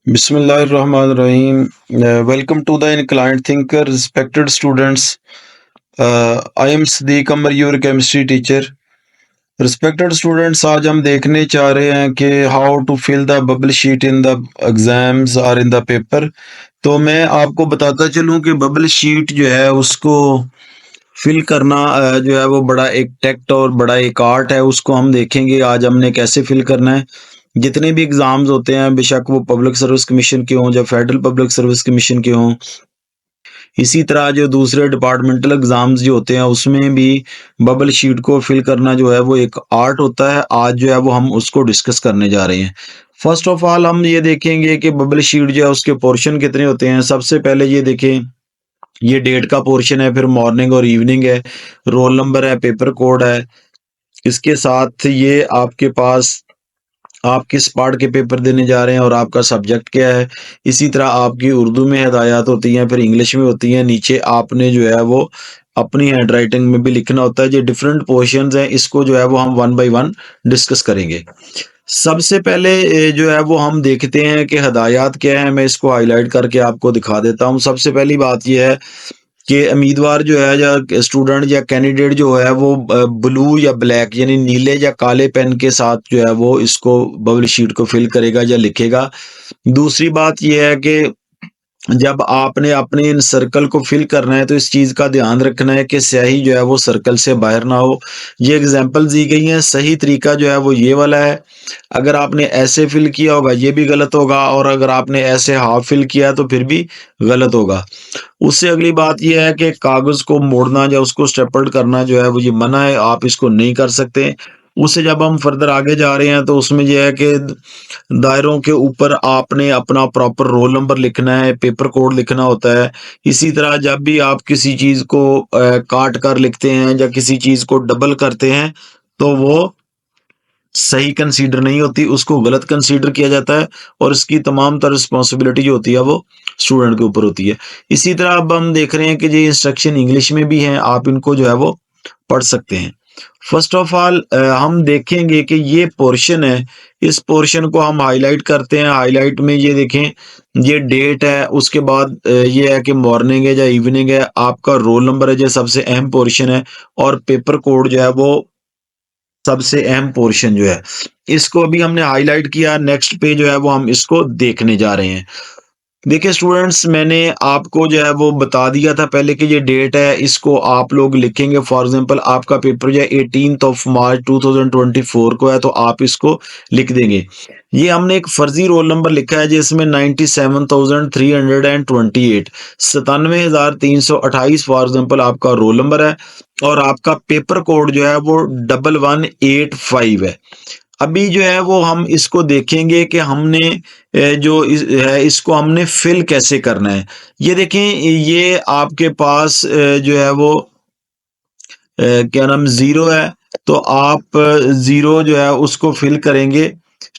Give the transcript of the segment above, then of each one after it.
Bismillahirrahmanirrahim. Welcome to the Inclined Thinker, respected students. I am Sadiq Amar, your chemistry teacher. Respected students, आज हम देखने चाह रहे हैं कि how to fill the bubble sheet in the exams और in the paper. तो मैं आपको बताता चलूं कि बबल शीट जो है उसको फिल करना जो है वो बड़ा एक टेक्ट और बड़ा एक आर्ट है। उसको हम देखेंगे आज हमने कैसे फिल करना है। जितने भी एग्जाम्स होते हैं, बेशक वो पब्लिक सर्विस कमीशन के हों या फेडरल पब्लिक सर्विस कमीशन के हों, इसी तरह जो दूसरे डिपार्टमेंटल एग्जाम्स जो होते हैं उसमें भी बबल शीट को फिल करना जो है वो एक आर्ट होता है। आज जो है वो हम उसको डिस्कस करने जा रहे हैं। फर्स्ट ऑफ ऑल हम ये देखेंगे कि बबल शीट जो है उसके पोर्शन कितने होते हैं। सबसे पहले ये देखें, ये डेट का पोर्शन है, फिर मॉर्निंग और इवनिंग है, रोल नंबर है, पेपर कोड है। इसके साथ ये आपके पास आप किस पार्ट के पेपर देने जा रहे हैं और आपका सब्जेक्ट क्या है। इसी तरह आपकी उर्दू में हिदायत होती हैं, फिर इंग्लिश में होती हैं। नीचे आपने जो है वो अपनी हैंड राइटिंग में भी लिखना होता है। जो डिफरेंट पोर्शंस हैं इसको जो है वो हम वन बाय वन डिस्कस करेंगे। सबसे पहले जो है वो हम देखते हैं कि हिदायत क्या है। मैं इसको हाईलाइट करके आपको दिखा देता हूँ। सबसे पहली बात यह है कि उम्मीदवार जो है या स्टूडेंट या कैंडिडेट जो है वो ब्लू या ब्लैक यानी नीले या काले पेन के साथ जो है वो इसको बबल शीट को फिल करेगा या लिखेगा। दूसरी बात यह है कि जब आपने अपने इन सर्कल को फिल करना है तो इस चीज का ध्यान रखना है कि स्याही जो है वो सर्कल से बाहर ना हो। ये एग्जांपल दी गई हैं, सही तरीका जो है वो ये वाला है। अगर आपने ऐसे फिल किया होगा ये भी गलत होगा, और अगर आपने ऐसे हाफ फिल किया तो फिर भी गलत होगा। उससे अगली बात यह है कि कागज को मोड़ना या उसको स्टेपल्ड करना जो है वो ये मना है, आप इसको नहीं कर सकते। उससे जब हम फर्दर आगे जा रहे हैं तो उसमें यह है कि दायरों के ऊपर आपने अपना प्रॉपर रोल नंबर लिखना है, पेपर कोड लिखना होता है। इसी तरह जब भी आप किसी चीज को काट कर लिखते हैं या किसी चीज को डबल करते हैं तो वो सही कंसीडर नहीं होती, उसको गलत कंसीडर किया जाता है और इसकी तमाम तर रिस्पॉन्सिबिलिटी जो होती है वो स्टूडेंट के ऊपर होती है। इसी तरह अब हम देख रहे हैं कि ये इंस्ट्रक्शन इंग्लिश में भी हैं, आप इनको जो है वो पढ़ सकते हैं। फर्स्ट ऑफ ऑल हम देखेंगे कि ये पोर्शन है, इस पोर्शन को हम हाईलाइट करते हैं। हाईलाइट में ये देखें, ये डेट है, उसके बाद ये है कि मॉर्निंग है या इवनिंग है, आपका रोल नंबर है जो सबसे अहम पोर्शन है, और पेपर कोड जो है वो सबसे अहम पोर्शन जो है। इसको अभी हमने हाईलाइट किया। नेक्स्ट पे जो है वो हम इसको देखने जा रहे हैं। देखिए स्टूडेंट्स, मैंने आपको जो है वो बता दिया था पहले कि ये डेट है, इसको आप लोग लिखेंगे। फॉर एग्जांपल आपका पेपर जो है 18 ऑफ मार्च 2024 को है तो आप इसको लिख देंगे। ये हमने एक फर्जी रोल नंबर लिखा है जिसमें 97,328 97,328 फॉर एग्जांपल आपका रोल नंबर है, और आपका पेपर कोड जो है वो 1185 है। अभी जो है वो हम इसको देखेंगे कि हमने जो है इसको हमने फिल कैसे करना है। ये देखें, ये आपके पास जो है वो क्या नाम जीरो है, तो आप जीरो जो है उसको फिल करेंगे।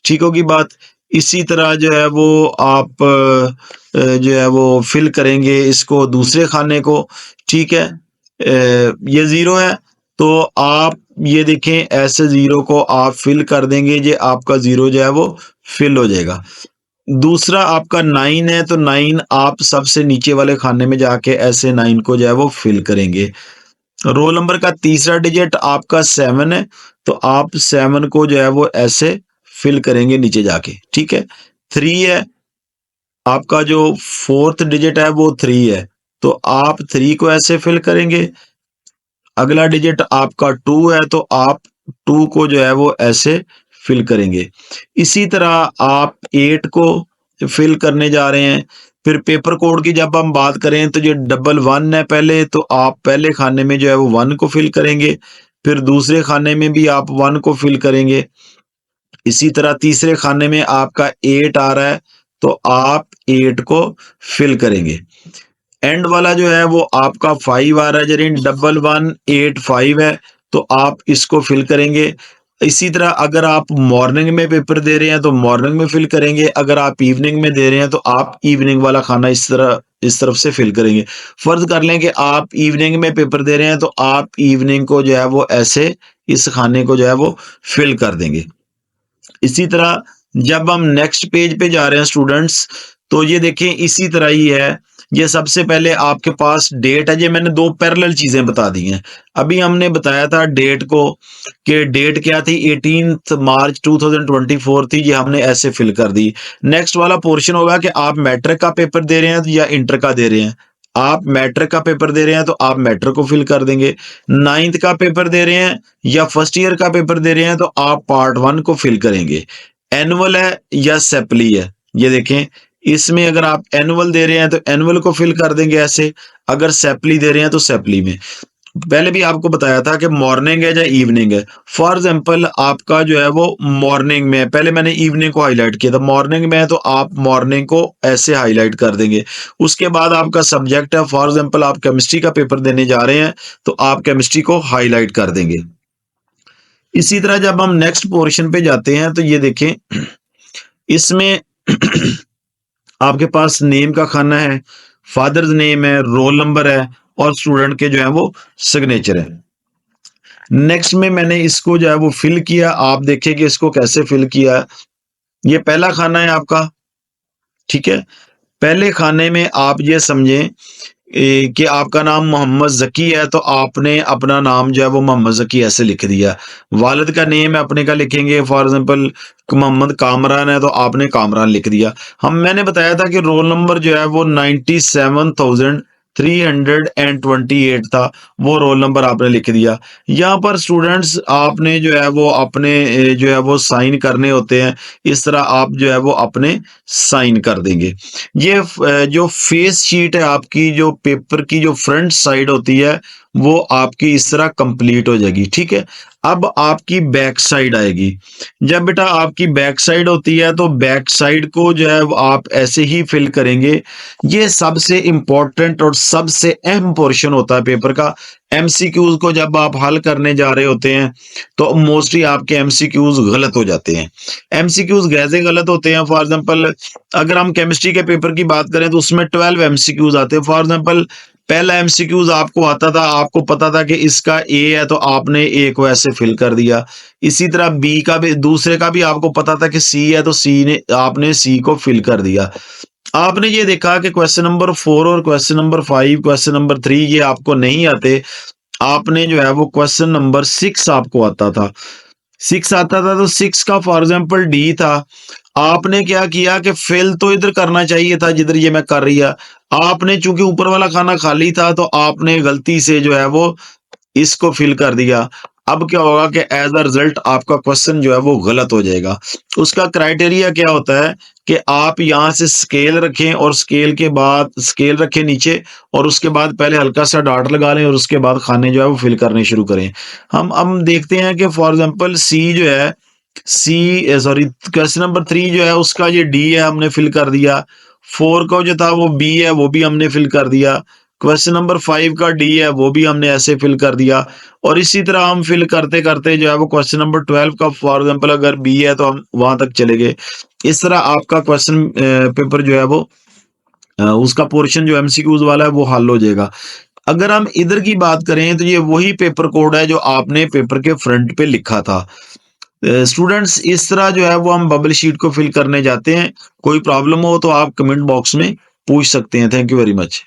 ठीक होगी बात। इसी तरह जो है वो आप जो है वो फिल करेंगे इसको दूसरे खाने को। ठीक है, ये जीरो है तो आप ये देखें ऐसे जीरो को आप फिल कर देंगे, ये आपका जीरो जो है वो फिल हो जाएगा। दूसरा आपका 9 है तो 9 आप सबसे नीचे वाले खाने में जाके ऐसे 9 को जो है वो फिल करेंगे। रोल नंबर का तीसरा डिजिट आपका 7 है तो आप 7 को जो है वो ऐसे फिल करेंगे नीचे जाके। ठीक है, 3 है, आपका जो फोर्थ डिजिट है वो 3 है तो आप 3 को ऐसे फिल करेंगे। अगला डिजिट आपका 2 है तो आप 2 को जो है वो ऐसे फिल करेंगे। इसी तरह आप 8 को फिल करने जा रहे हैं। फिर पेपर कोड की जब हम बात करें तो ये 11 है पहले, तो आप पहले खाने में जो है वो 1 को फिल करेंगे, फिर दूसरे खाने में भी आप 1 को फिल करेंगे। इसी तरह तीसरे खाने में आपका 8 आ रहा है तो आप 8 को फिल करेंगे। एंड वाला जो है वो आपका 5 आ रहा है, यानी 1185 है तो आप इसको फिल करेंगे। इसी तरह अगर आप मॉर्निंग में पेपर दे रहे हैं तो मॉर्निंग में फिल करेंगे, अगर आप इवनिंग में दे रहे हैं तो आप इवनिंग वाला खाना इस तरफ से फिल करेंगे। फर्ज कर लें कि आप इवनिंग में पेपर दे रहे हैं तो आप इवनिंग को जो है वो ऐसे इस खाने को जो है वो फिल कर देंगे। इसी तरह जब हम नेक्स्ट पेज पे जा रहे हैं स्टूडेंट्स, तो ये देखें इसी तरह ही है। ये सबसे पहले आपके पास डेट है, ये मैंने दो पैरेलल चीजें बता दी हैं। अभी हमने बताया था डेट को, कि डेट क्या थी, 18 मार्च 2024 थी, ये हमने ऐसे फिल कर दी। नेक्स्ट वाला पोर्शन होगा कि आप मैट्रिक का पेपर दे रहे हैं या इंटर का दे रहे हैं। आप मैट्रिक का पेपर दे रहे हैं तो आप मैट्रिक को फिल कर देंगे। 9th का पेपर दे रहे हैं या फर्स्ट ईयर का पेपर दे रहे हैं तो आप पार्ट 1 को फिल करेंगे। एनुअल है या सेपली है, ये देखें, इसमें अगर आप एनुअल दे रहे हैं तो एनुअल को फिल कर देंगे ऐसे, अगर सेपली दे रहे हैं तो सेपली में। पहले भी आपको बताया था कि मॉर्निंग है या इवनिंग है। फॉर एग्जांपल आपका जो है वो मॉर्निंग में है, पहले मैंने इवनिंग को हाईलाइट किया था, मॉर्निंग में है तो आप मॉर्निंग को ऐसे हाईलाइट कर देंगे। उसके बाद आपका सब्जेक्ट है, फॉर एग्जांपल आप केमिस्ट्री का पेपर देने जा रहे हैं तो आप केमिस्ट्री को हाईलाइट कर देंगे। इसी तरह जब हम नेक्स्ट पोर्शन पे जाते हैं तो ये देखें, इसमें आपके पास नेम का खाना है, फादर्स नेम है, रोल नंबर है और स्टूडेंट के जो है वो सिग्नेचर है। नेक्स्ट में मैंने इसको जो है वो फिल किया, आप देखिए कि इसको कैसे फिल किया है। ये पहला खाना है आपका, ठीक है। पहले खाने में आप ये समझें कि आपका नाम मोहम्मद ज़की है तो आपने अपना नाम जो है वो मोहम्मद ज़की ऐसे लिख दिया। वालिद का नेम है अपने का लिखेंगे, फॉर एग्जांपल मोहम्मद कामरान है तो आपने कामरान लिख दिया। मैंने बताया था कि रोल नंबर जो है वो 97,328 था, वो रोल नंबर आपने लिख दिया। यहाँ पर स्टूडेंट्स आपने जो है वो अपने जो है वो साइन करने होते हैं, इस तरह आप जो है वो अपने साइन कर देंगे। ये जो फेस शीट है आपकी, जो पेपर की जो फ्रंट साइड होती है वो आपकी इस तरह कंप्लीट हो जाएगी, ठीक है। अब आपकी बैक साइड आएगी। जब बेटा आपकी बैक साइड होती है तो बैक साइड को जो है आप ऐसे ही फिल करेंगे। ये सबसे इंपॉर्टेंट और सबसे अहम पोर्शन होता है पेपर का। एमसीक्यूज को जब आप हल करने जा रहे होते हैं तो मोस्टली आपके एमसीक्यूज गलत हो जाते हैं। एमसीक्यूज कैसे गलत होते हैं, फॉर एग्जांपल अगर हम केमिस्ट्री के पेपर की बात करें तो उसमें 12 एमसीक्यूज आते हैं। फॉर एग्जांपल पहला एमसीक्यूज आपको आता था, आपको पता था कि इसका ए है तो आपने ए को ऐसे फिल कर दिया। इसी तरह बी का भी, दूसरे का भी आपको पता था कि सी है तो सी ने आपने सी को फिल कर दिया। आपने ये देखा कि क्वेश्चन नंबर 4 और क्वेश्चन नंबर 5, क्वेश्चन नंबर 3 ये आपको नहीं आते। आपने जो है वो क्वेश्चन नंबर 6 आपको आता था। 6 आता था तो 6 का फॉर एग्जांपल डी था। आपने क्या किया कि फिल तो इधर करना चाहिए था जिधर ये मैं कर रही है। आपने चूंकि ऊपर वाला खाना खाली था तो आपने गलती से जो है वो इसको फिल कर दिया। अब क्या होगा कि एज अ रिजल्ट आपका क्वेश्चन जो है वो गलत हो जाएगा। उसका क्राइटेरिया क्या होता है कि आप यहाँ से स्केल रखें और स्केल के बाद स्केल रखें नीचे और उसके बाद पहले हल्का सा डॉट लगा लें और उसके बाद खाने जो है वो फिल करने शुरू करें। हम देखते हैं कि फॉर एग्जांपल सी जो है, सी सॉरी क्वेश्चन नंबर 3 जो है उसका ये डी है, हमने फिल कर दिया। 4 का जो था वो बी है, वो भी हमने फिल कर दिया। क्वेश्चन नंबर 5 का डी है, वो भी हमने ऐसे फिल कर दिया। और इसी तरह हम फिल करते करते जो है वो क्वेश्चन नंबर 12 का फॉर एग्जांपल अगर बी है तो हम वहां तक चले गए। इस तरह आपका क्वेश्चन पेपर जो है वो उसका पोर्शन जो एमसीक्यूज वाला है वो हल हो जाएगा। अगर हम इधर की बात करें तो ये वही पेपर कोड है जो आपने पेपर के फ्रंट पे लिखा था। स्टूडेंट्स इस तरह जो है वो हम बबल शीट को फिल करने जाते हैं। कोई प्रॉब्लम हो तो आप कमेंट बॉक्स में पूछ सकते हैं। Thank you very much.